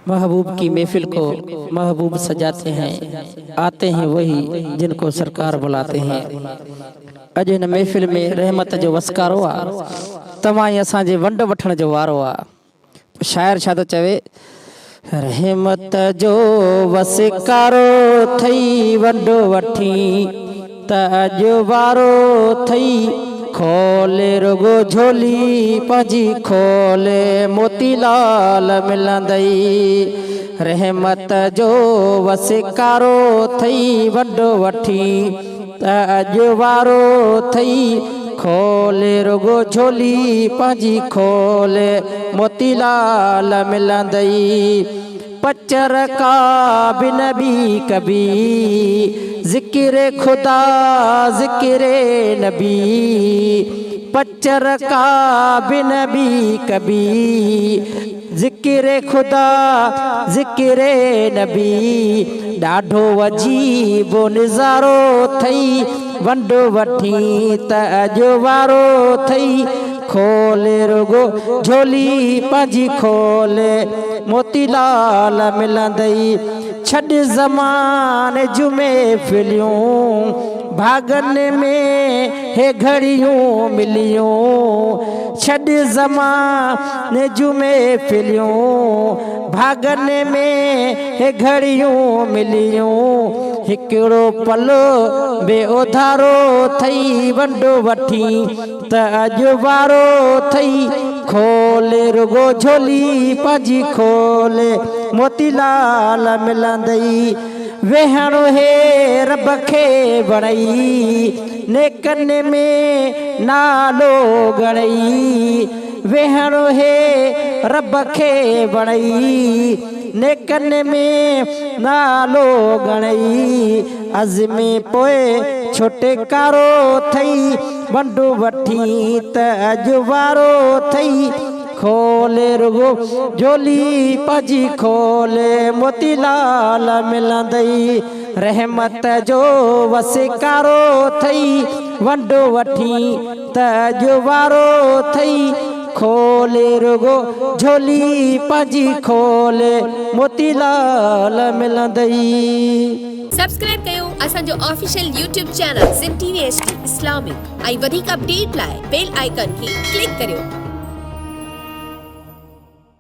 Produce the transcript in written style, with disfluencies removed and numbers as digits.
महबूब की महफिल को महबूब सजाते हैं, आते हैं वही जिनको सरकार बुलाते हैं। अॼु हिन महफिल में रहमत जो वसकारो आहे, तव्हां असांजे वंड वठण जो वारो आहे। शायर छा थो चवे, रहमत जो वसकारो थई वंड वठी त अॼु वारो थई, खोले रुगो झोली पंहिंजी खोले मोतीलाल मिलंदई। रहमत जो वसकारो थई वंड वठी त अॼु वारो थई, खोले रुगो झोली पंहिंजी खोले मोतीलाल मिलंदई। पचर का बिन भी कभी जिक्र खुदा जिक्र नबी, पचर का बिन भी कभी जिक्र खुदा जिक्र नबी। ॾाढो अजीब निज़ारो थई वंड वठी त अॼु वारो थई, खोले रुगो झोली पंहिंजी खोले मोतीलाल मिलंदई। छॾ ज़माने जूं महफ़िलियूं, भागन में हे घड़ियूं मिलियूं। छॾ ज़माने जूं महफ़िलियूं, भागन में हे घड़ियूं मिलियूं। हिकिड़ो पलो बेउधारो थई वंड वठी त अॼु वारो थई, खोले रुगो झोली पंहिंजी खोले मोतीलाल मिलंदई। वेहणो हे रब खे वणई, नेकन में नालो गणई। वेहणो हे रब खे वणई, नेकन में नालो गणई। अज़मे पोइ छोटे कारो थई वंड वठी त अॼु वारो थई, खोले रुगो झोली पंहिंजी खोले मोतीलाल मिलंदई। रहमत जो वसकारो थई वंड वठी त अॼु वारो थई, खोले रुगो झोली पंहिंजी खोले मोतीलाल मिलंदई। सब्सक्राइब कयो असांजो official YouTube channel Sindh TV HD Islamic ऐं वधीक अपडेट लाइ बेल आइकन खे क्लिक करियो।